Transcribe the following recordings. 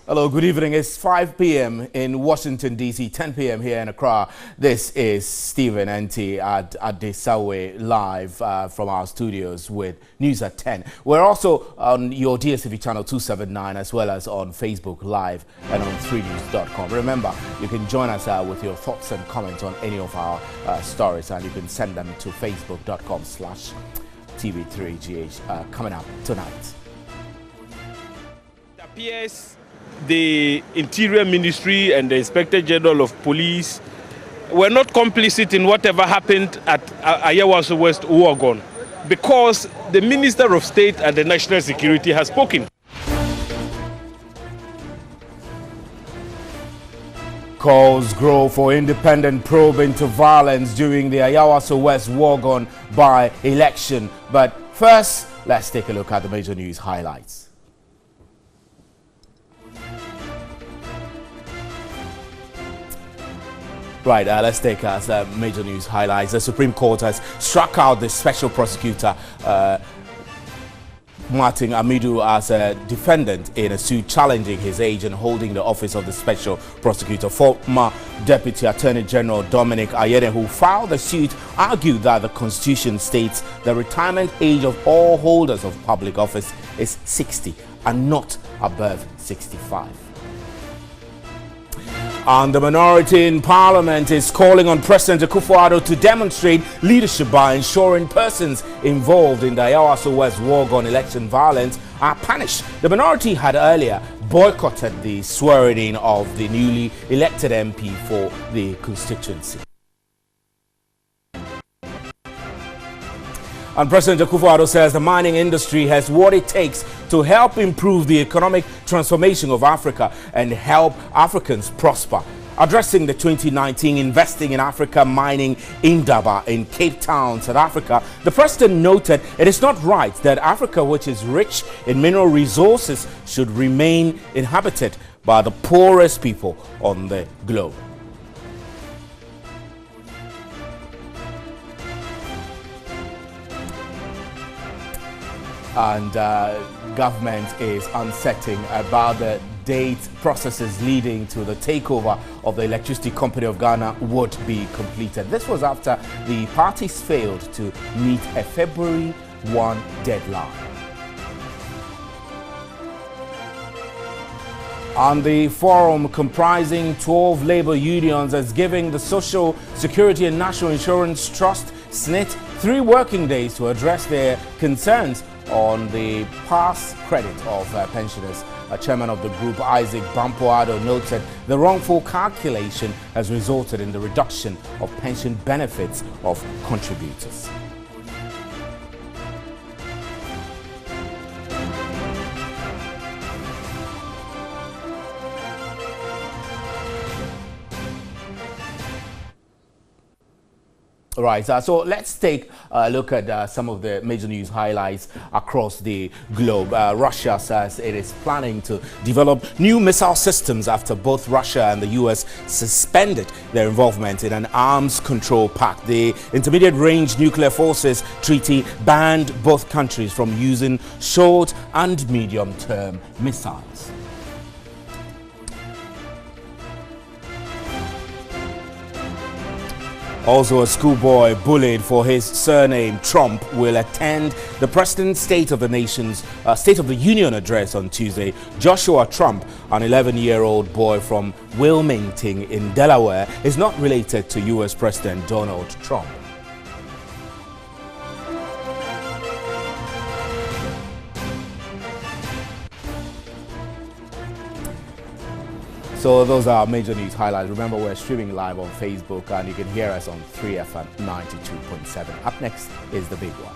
Hello, good evening. It's 5 p.m. in Washington, D.C., 10 p.m. here in Accra. This is Stephen Enti at Desawe live from our studios with News at 10. We're also on your DSTV channel 279 as well as on Facebook Live and on 3news.com. Remember, you can join us with your thoughts and comments on any of our stories, and you can send them to facebook.com/TV3GH coming up tonight. It appears the Interior Ministry and the Inspector General of Police were not complicit in whatever happened at Ayawaso West Wuogon, because the Minister of State and the National Security has spoken. Calls grow for independent probe into violence during the Ayawaso West Wuogon by-election. But first, let's take a look at the major news highlights. Right, let's take as major news highlights. The Supreme Court has struck out the special prosecutor Martin Amidu as a defendant in a suit challenging his age and holding the office of the special prosecutor. Former Deputy Attorney General Dominic Ayede, who filed the suit, argued that the Constitution states the retirement age of all holders of public office is 60 and not above 65. And the minority in Parliament is calling on President Akufo-Addo to demonstrate leadership by ensuring persons involved in the Ayawaso West Wuogon election violence are punished. The minority had earlier boycotted the swearing-in of the newly elected MP for the constituency. And President Akufo-Addo says the mining industry has what it takes to help improve the economic transformation of Africa and help Africans prosper. Addressing the 2019 Investing in Africa Mining Indaba in Cape Town, South Africa, the president noted it is not right that Africa, which is rich in mineral resources, should remain inhabited by the poorest people on the globe. And government is uncertain about the date processes leading to the takeover of the Electricity Company of Ghana would be completed. This was after the parties failed to meet a February 1 deadline. And the forum, comprising 12 labor unions, is giving the Social Security and National Insurance Trust, SNIT, 3 working days to address their concerns on the past credit of pensioners. Chairman of the group, Isaac Bampoado, noted the wrongful calculation has resulted in the reduction of pension benefits of contributors. Right, so let's take a look at some of the major news highlights across the globe. Russia says it is planning to develop new missile systems after both Russia and the U.S. suspended their involvement in an arms control pact. The Intermediate Range Nuclear Forces Treaty banned both countries from using short and medium-term missiles. Also, a schoolboy bullied for his surname Trump will attend the President's State of the Union address on Tuesday. Joshua Trump, an 11-year-old boy from Wilmington in Delaware, is not related to U.S. President Donald Trump. So those are our major news highlights. Remember, we're streaming live on Facebook and you can hear us on 3FM 92.7. Up next is the big one.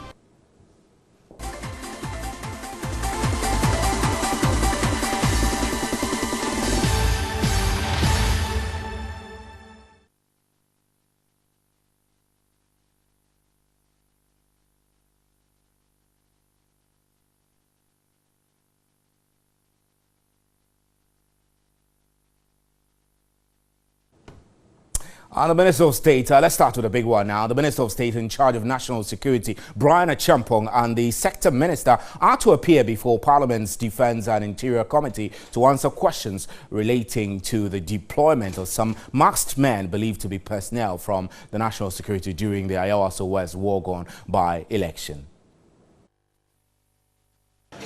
The Minister of State, let's start with a big one now. The Minister of State in charge of national security, Brian Achampong, and the sector minister are to appear before Parliament's Defence and Interior Committee to answer questions relating to the deployment of some masked men believed to be personnel from the national security during the Ayawaso West Wogon by-election.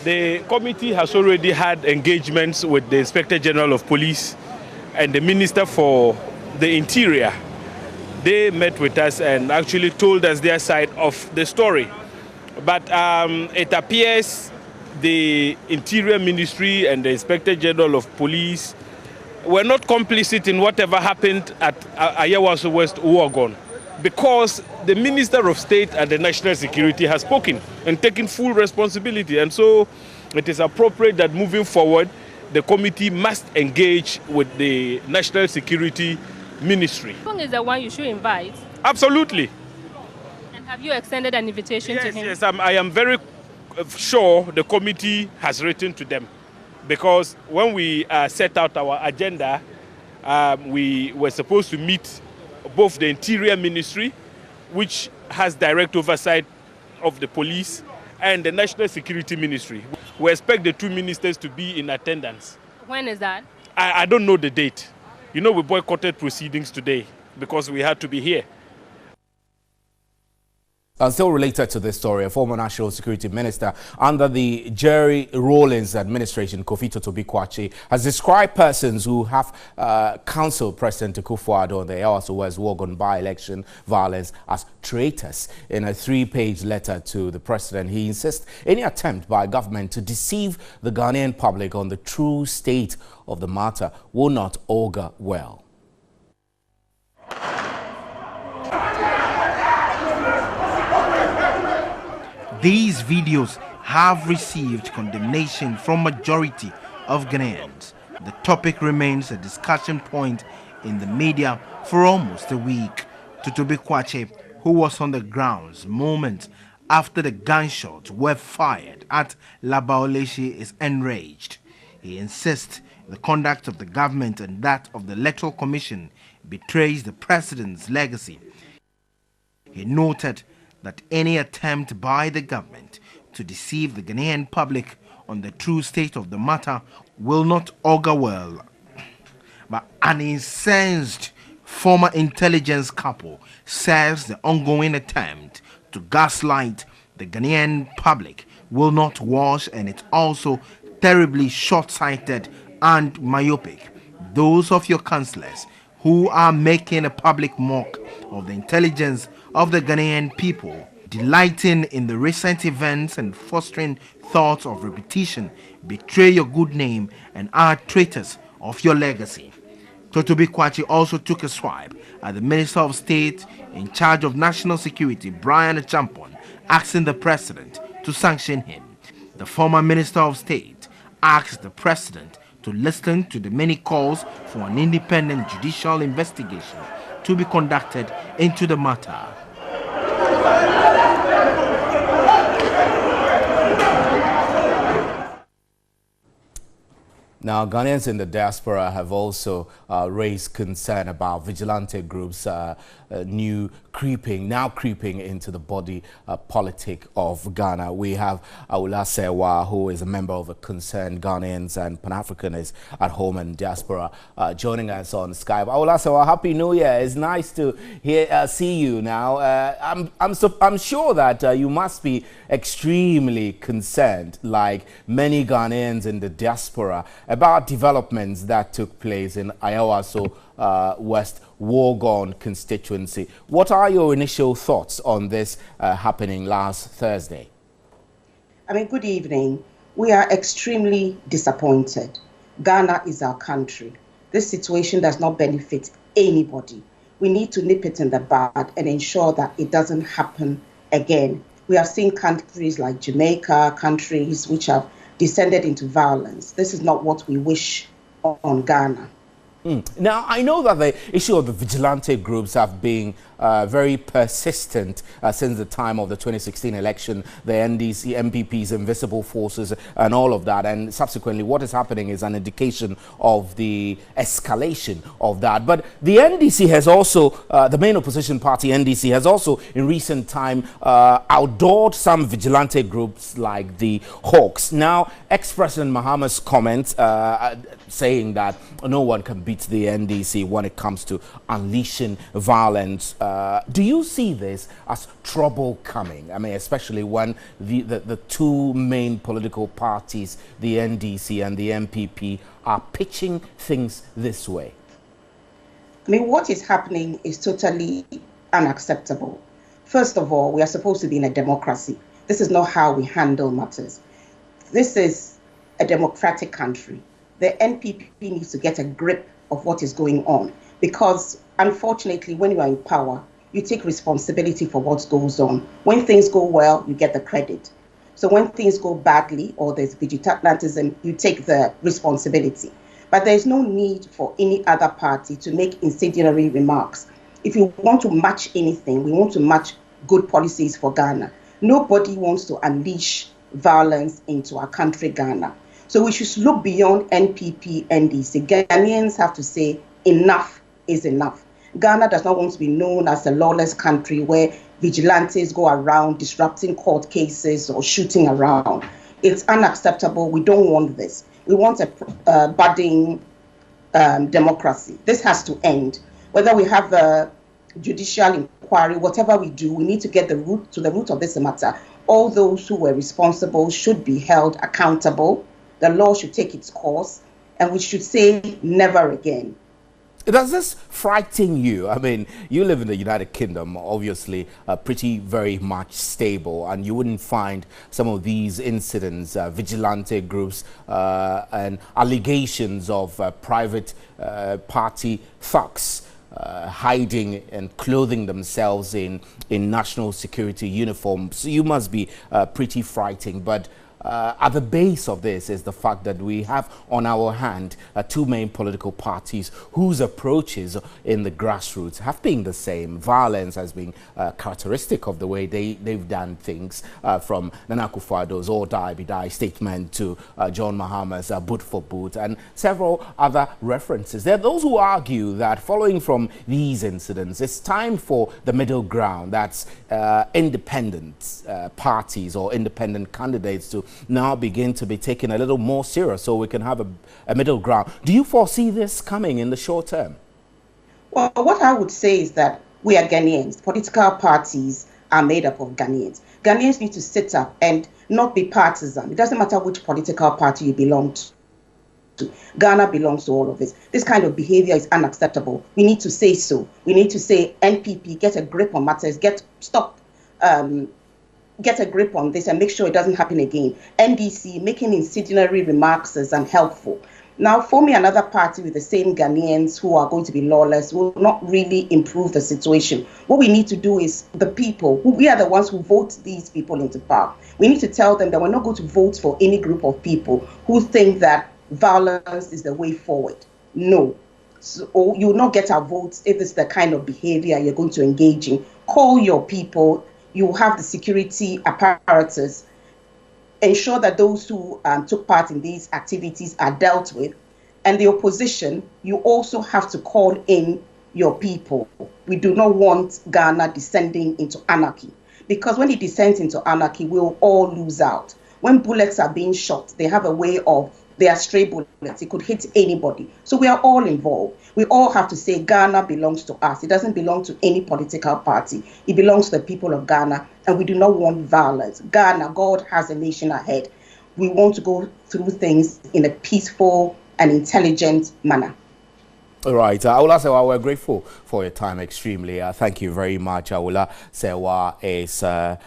The committee has already had engagements with the Inspector General of Police and the Minister for the Interior. They met with us and actually told us their side of the story. But it appears the Interior Ministry and the Inspector General of Police were not complicit in whatever happened at Ayawaso West Wogon, because the Minister of State and the National Security has spoken and taken full responsibility. And so it is appropriate that moving forward, the committee must engage with the National Security Ministry. Achampong is the one you should invite. Absolutely. And have you extended an invitation to him? Yes, I am very sure the committee has written to them, because when we set out our agenda, we were supposed to meet both the Interior Ministry, which has direct oversight of the police, and the National Security Ministry. We expect the two ministers to be in attendance. When is that? I don't know the date. You know, we boycotted proceedings today because we had to be here. Still related to this story, a former National Security Minister under the Jerry Rawlings administration, Kofi Totobikwachi, has described persons who have counseled President Akufo-Addo on the Ayawaso West Wogon by-election violence as traitors. In a 3-page letter to the President, he insists any attempt by government to deceive the Ghanaian public on the true state of the matter will not augur well. These videos have received condemnation from majority of Ghanaians. The topic remains a discussion point in the media for almost a week. Totobikwachi, who was on the grounds moments after the gunshots were fired at Labaoleshi, is enraged. He insists the conduct of the government and that of the Electoral Commission betrays the president's legacy. He noted that any attempt by the government to deceive the Ghanaian public on the true state of the matter will not augur well. But an incensed former intelligence couple says the ongoing attempt to gaslight the Ghanaian public will not wash, and it's also terribly short-sighted and myopic. Those of your councillors who are making a public mock of the intelligence of the Ghanaian people, delighting in the recent events and fostering thoughts of repetition, betray your good name and are traitors of your legacy. Totobikwachi also took a swipe at the Minister of State in charge of national security, Brian Achampong, asking the President to sanction him. The former Minister of State asked the President to listen to the many calls for an independent judicial investigation to be conducted into the matter. Now, Ghanaians in the diaspora have also raised concern about vigilante groups now creeping into the body politic of Ghana. We have Aula Sewa, who is a member of a concerned Ghanaians and Pan-Africanists at home and diaspora, joining us on Skype. Aula Sewa, Happy New Year. It's nice to see you now. I'm sure that you must be extremely concerned, like many Ghanaians in the diaspora, about developments that took place in Ayawaso West Wogon constituency. What are your initial thoughts on this happening last Thursday? Good evening. We are extremely disappointed. Ghana is our country. This situation does not benefit anybody. We need to nip it in the bud and ensure that it doesn't happen again. We have seen countries like Jamaica, countries which have descended into violence. This is not what we wish on Ghana. Now, I know that the issue of the vigilante groups have been very persistent since the time of the 2016 election, the NDC, MPP's invisible forces and all of that. And subsequently, what is happening is an indication of the escalation of that. But the NDC has also, the main opposition party, NDC, has also in recent time outdoored some vigilante groups like the Hawks. Now, ex-President Mahama's comments saying that no one can beat the NDC when it comes to unleashing violence. Do you see this as trouble coming? I mean, especially when the two main political parties, the NDC and the MPP, are pitching things this way? I mean, what is happening is totally unacceptable. First of all, we are supposed to be in a democracy. This is not how we handle matters. This is a democratic country. The NPP needs to get a grip of what is going on, because unfortunately, when you are in power, you take responsibility for what goes on. When things go well, you get the credit. So when things go badly or there's vigilantism, you take the responsibility. But there's no need for any other party to make incendiary remarks. If you want to match anything, we want to match good policies for Ghana. Nobody wants to unleash violence into our country, Ghana. So we should look beyond NPP, NDC. Ghanaians have to say enough is enough. Ghana does not want to be known as a lawless country where vigilantes go around disrupting court cases or shooting around. It's unacceptable. We don't want this. We want a budding democracy. This has to end. Whether we have the judicial inquiry, whatever we do, we need to get to the root of this matter. All those who were responsible should be held accountable. The law should take its course, and we should say never again. Does this frighten you? I mean, you live in the United Kingdom, obviously pretty very much stable, and you wouldn't find some of these incidents, vigilante groups and allegations of private party thugs hiding and clothing themselves in national security uniforms. So you must be pretty frightening. But at the base of this is the fact that we have on our hand two main political parties whose approaches in the grassroots have been the same. Violence has been characteristic of the way they've done things, from Nana Akufo-Addo's "Or Die Be Die" statement to John Mahama's "Boot for Boot" and several other references. There are those who argue that following from these incidents, it's time for the middle ground, that's independent parties or independent candidates to now begin to be taken a little more serious so we can have a middle ground. Do you foresee this coming in the short term? Well, what I would say is that we are Ghanaians. Political parties are made up of Ghanaians. Ghanaians need to sit up and not be partisan. It doesn't matter which political party you belong to. Ghana belongs to all of us. This kind of behavior is unacceptable. We need to say so. We need to say, NPP, get a grip on matters, get a grip on this and make sure it doesn't happen again. NDC, making incendiary remarks is unhelpful. Now, forming another party with the same Ghanaians who are going to be lawless will not really improve the situation. What we need to do is the people, we are the ones who vote these people into power. We need to tell them that we're not going to vote for any group of people who think that violence is the way forward. No. So, you will not get our votes if it's the kind of behavior you're going to engage in. Call your people. You have the security apparatus. Ensure that those who took part in these activities are dealt with. And the opposition, you also have to call in your people. We do not want Ghana descending into anarchy, because when it descends into anarchy, we'll all lose out. When bullets are being shot, they have a way of, they are stray bullets. It could hit anybody. So we are all involved. We all have to say Ghana belongs to us. It doesn't belong to any political party. It belongs to the people of Ghana, and we do not want violence. Ghana, God has a nation ahead. We want to go through things in a peaceful and intelligent manner. All right, Awula Sewa, we're grateful for your time extremely. Thank you very much. Awula Sewa is a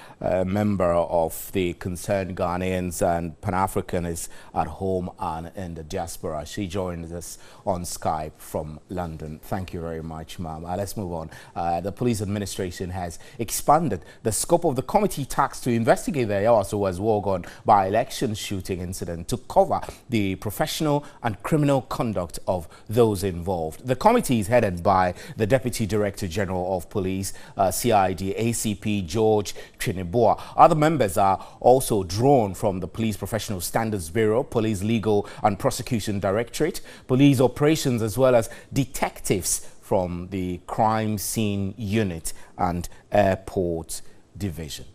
member of the Concerned Ghanaians and Pan-Africanists at home and in the diaspora. She joins us on Skype from London. Thank you very much, ma'am. Let's move on. The police administration has expanded the scope of the committee tasked to investigate the Yawasowa's Wogon by-election shooting incident to cover the professional and criminal conduct of those involved. involved. The committee is headed by the Deputy Director General of Police, CID, ACP George Chineboa. Other members are also drawn from the Police Professional Standards Bureau, Police Legal and Prosecution Directorate, Police Operations, as well as detectives from the Crime Scene Unit and Airport Division.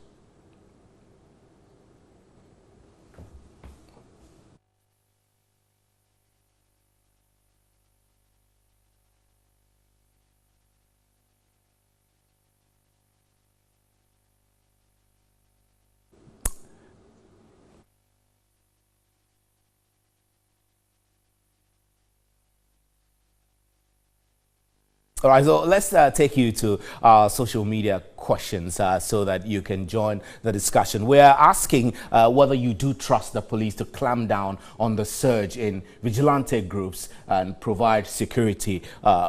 All right, so let's take you to our social media questions so that you can join the discussion. We're asking whether you do trust the police to clamp down on the surge in vigilante groups and provide security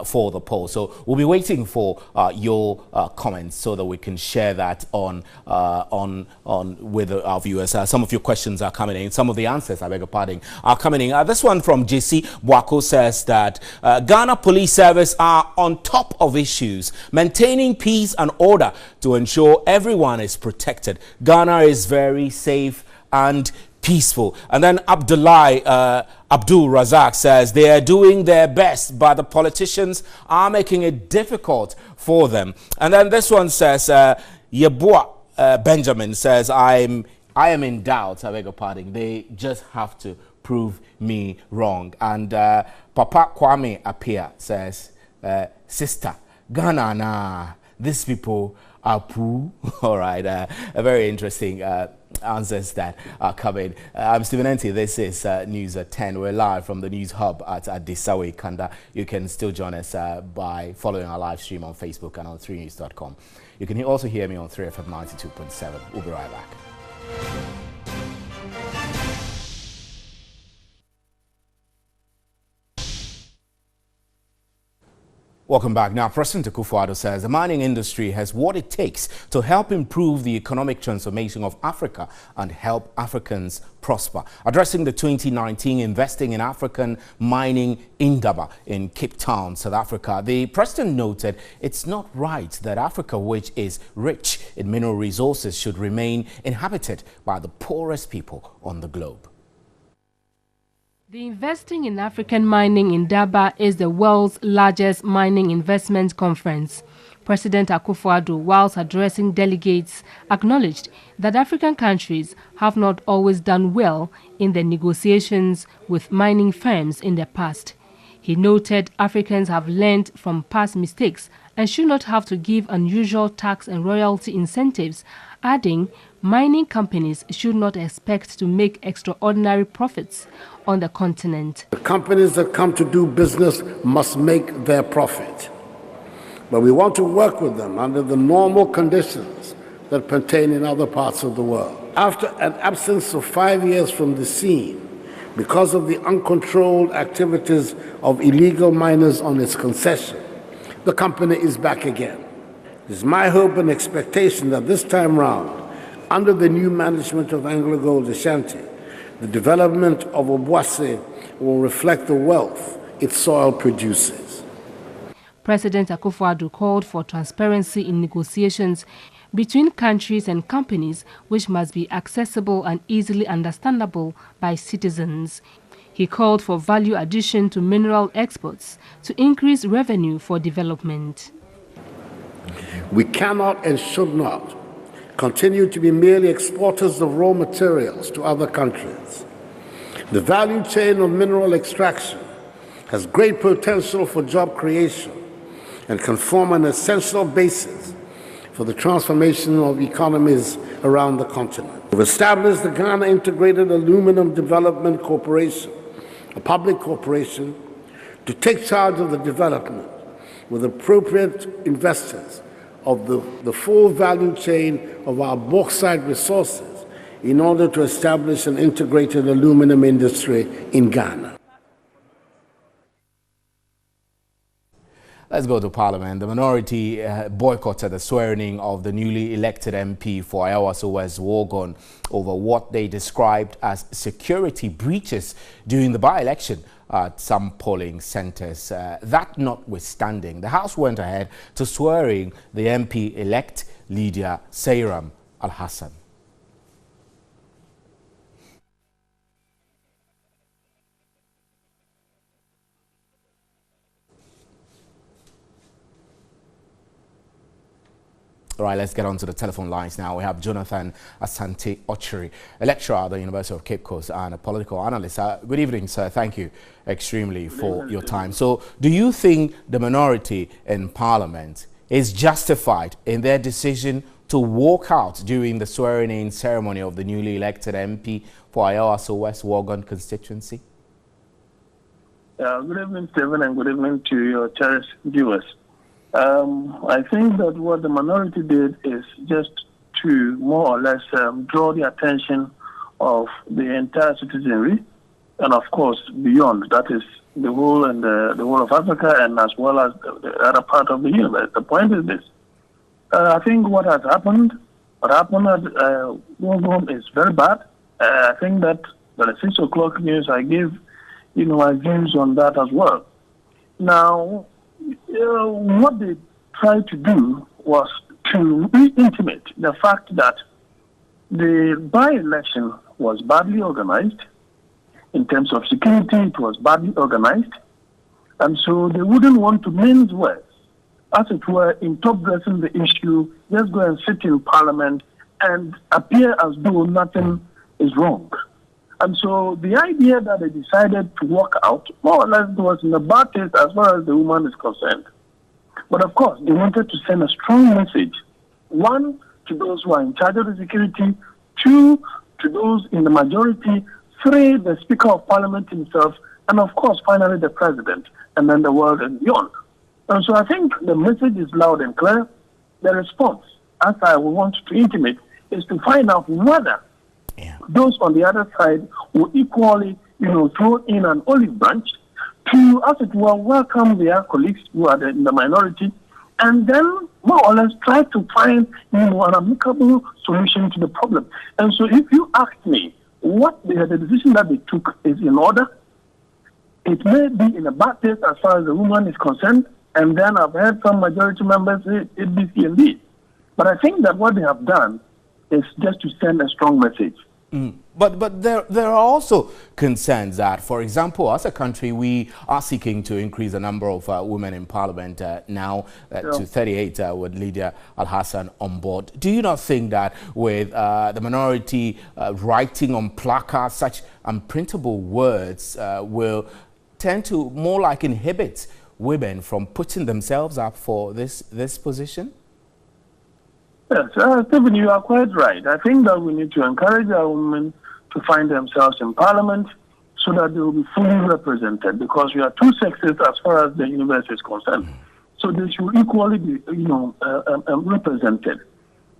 for the polls. So we'll be waiting for your comments so that we can share that on with our viewers. Some of your questions are coming in. Some of the answers, I beg your pardon, are coming in. This one from JC Boako says that Ghana Police Service are on top of issues, maintaining peace and order to ensure everyone is protected. Ghana is very safe and peaceful. And then Abdul Razak says they are doing their best, but the politicians are making it difficult for them. And then this one says, Yeboah Benjamin says, I am in doubt, I beg your pardon. They just have to prove me wrong. And Papa Kwame Apia says, sister, Ghana, nah, these people are poo. All right, a very interesting answers that are coming. I'm Stephen Enti. This is News at 10. We're live from the News Hub at Desawe Kanda. You can still join us by following our live stream on Facebook and on 3news.com. You can also hear me on 3FM 92.7. We'll be right back. Welcome back. Now, President Akufo-Addo says the mining industry has what it takes to help improve the economic transformation of Africa and help Africans prosper. Addressing the 2019 Investing in African Mining Indaba in Cape Town, South Africa, the president noted it's not right that Africa, which is rich in mineral resources, should remain inhabited by the poorest people on the globe. The Investing in African Mining Indaba is the world's largest mining investment conference. President Akufo-Addo, whilst addressing delegates, acknowledged that African countries have not always done well in the negotiations with mining firms in the past. He noted Africans have learned from past mistakes and should not have to give unusual tax and royalty incentives, adding mining companies should not expect to make extraordinary profits on the continent. The companies that come to do business must make their profit. But we want to work with them under the normal conditions that pertain in other parts of the world. After an absence of 5 years from the scene, because of the uncontrolled activities of illegal miners on its concession, the company is back again. It is my hope and expectation that this time round, under the new management of Anglo Gold Ashanti, the development of Obuasi will reflect the wealth its soil produces. President Akufo-Addo called for transparency in negotiations between countries and companies, which must be accessible and easily understandable by citizens. He called for value addition to mineral exports to increase revenue for development. We cannot and should not continue to be merely exporters of raw materials to other countries. The value chain of mineral extraction has great potential for job creation and can form an essential basis for the transformation of economies around the continent. We've established the Ghana Integrated Aluminum Development Corporation, a public corporation, to take charge of the development with appropriate investors of the full value chain of our bauxite resources in order to establish an integrated aluminum industry in Ghana. Let's go to Parliament. The minority boycotted the swearing of the newly elected MP for Ayawaso West Wogon over what they described as security breaches during the by-election at some polling centres. That notwithstanding, the House went ahead to swearing the MP-elect Lydia Sairam Al-Hassan. All right, let's get on to the telephone lines now. We have Jonathan Asante Ochiri, a lecturer at the University of Cape Coast and a political analyst. Good evening, sir. Thank you extremely for your time. So, do you think the minority in Parliament is justified in their decision to walk out during the swearing-in ceremony of the newly elected MP for Ayawaso West Wogon constituency? Good evening, Stephen, and good evening to your cherished viewers. I think that what the minority did is just to more or less draw the attention of the entire citizenry, and of course beyond. That is the whole and the whole of Africa, and as well as the other part of the universe. The point is this: I think what happened at Wogon is very bad. I think that the 6 o'clock news I gave, my views on that as well. Now, what they tried to do was to re-intimate the fact that the by-election was badly organized. In terms of security, it was badly organized. And so they wouldn't want to mince words, as it were, in top-dressing the issue, just go and sit in Parliament and appear as though nothing is wrong. And so the idea that they decided to walk out, more or less, was in the bad taste as far as the woman is concerned. But of course, they wanted to send a strong message. One, to those who are in charge of the security. Two, to those in the majority. Three, the Speaker of Parliament himself. And of course, finally, the President. And then the world and beyond. And so I think the message is loud and clear. The response, as I want to intimate, is to find out whether those on the other side will equally, throw in an olive branch to, as it were, welcome their colleagues who are in the minority, and then more or less try to find, an amicable solution to the problem. And so, if you ask me what the decision that they took is in order, it may be in a bad taste as far as the woman is concerned, and then I've heard some majority members say A, B, C, and D. But I think that what they have done is just to send a strong message. But there are also concerns that, for example, as a country, we are seeking to increase the number of women in Parliament now to 38 with Lydia Al-Hassan on board. Do you not think that with the minority writing on placards such unprintable words will tend to more like inhibit women from putting themselves up for this position? Yes, Stephen, you are quite right. I think that we need to encourage our women to find themselves in Parliament so that they will be fully represented, because we are two sexes as far as the universe is concerned. So they should equally be, represented.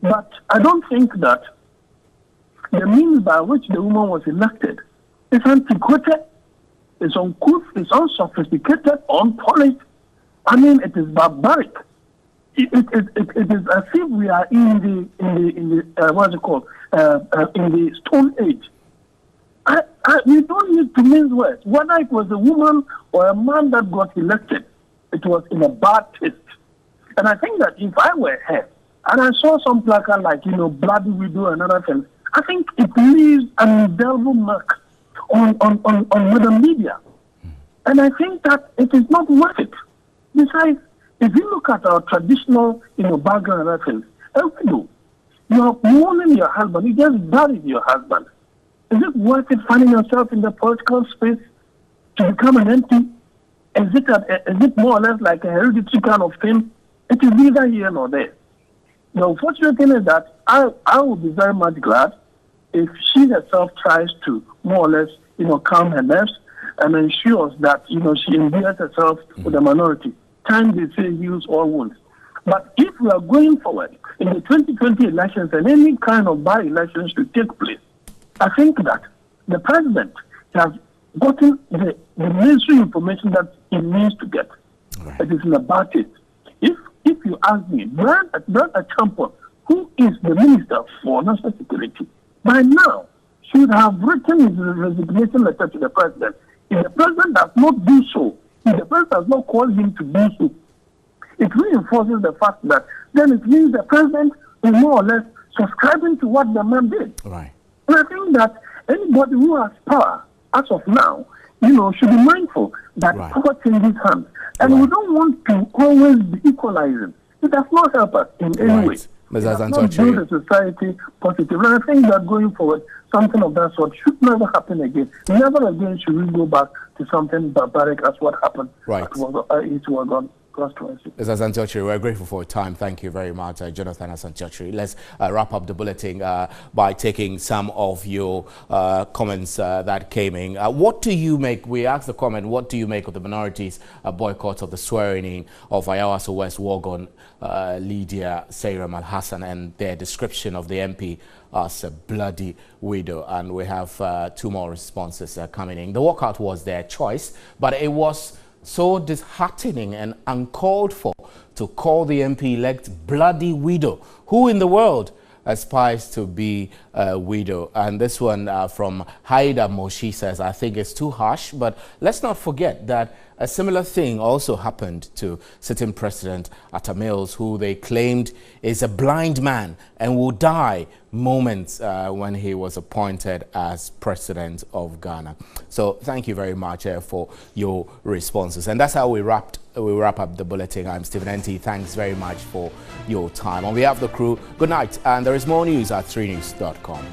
But I don't think that the means by which the woman was elected is antiquated, it's uncouth, it's unsophisticated, unpolished. I mean, it is barbaric. It is as if we are in the Stone Age. We don't need to mince words. Whether it was a woman or a man that got elected, it was in a bad taste. And I think that if I were her, and I saw some placard like, Bloody Widow and other things, I think it leaves an indelible mark on modern media. And I think that it is not worth it. Besides, if you look at our traditional, background and other things, you are mourning your husband. You just buried your husband. Is it worth it finding yourself in the political space to become an MP? Is it more or less like a hereditary kind of thing? It is neither here nor there. The unfortunate thing is that I would be very much glad if she herself tries to more or less, calm her nerves and ensures that, she endears herself with the minority. Time they say heals all wounds. But if we are going forward in the 2020 elections and any kind of by-elections should take place, I think that the president has gotten the necessary information that he needs to get. Right. It isn't about it. If you ask me, Brad Champon, who is the Minister for National Security, by now should have written his resignation letter to the President. If the President does not do so, if the President does not call him to do so, it reinforces the fact that then it means the President is more or less subscribing to what the man did. Right. And I think that anybody who has power, as of now, should be mindful that power changes hands. And we don't want to always be equalizing. It does not help us in any way. It does not build a society positive. And I think that going forward, something of that sort should never happen again. Never again should we go back to something barbaric as what happened. Right. It was on constituency. Mr. Asante-Okyere, we're grateful for your time. Thank you very much, Jonathan Asante-Okyere. Let's wrap up the bulletin by taking some of your comments that came in. What do you make? We asked the comment, what do you make of the minorities' boycott of the swearing-in of Ayawaso West Wogon Lydia Seiram Al-Hassan and their description of the MP as a bloody widow? And we have 2 more responses coming in. The walkout was their choice, but it was so disheartening and uncalled for to call the MP-elect bloody widow. Who in the world aspires to be a widow? And this one from Haida Moshi says, I think it's too harsh, but let's not forget that a similar thing also happened to sitting President Atta Mills, who they claimed is a blind man and will die moments when he was appointed as President of Ghana. So thank you very much for your responses. And that's how we wrap up the bulletin. I'm Stephen Enti. Thanks very much for your time. On behalf of the crew, good night. And there is more news at 3news.com.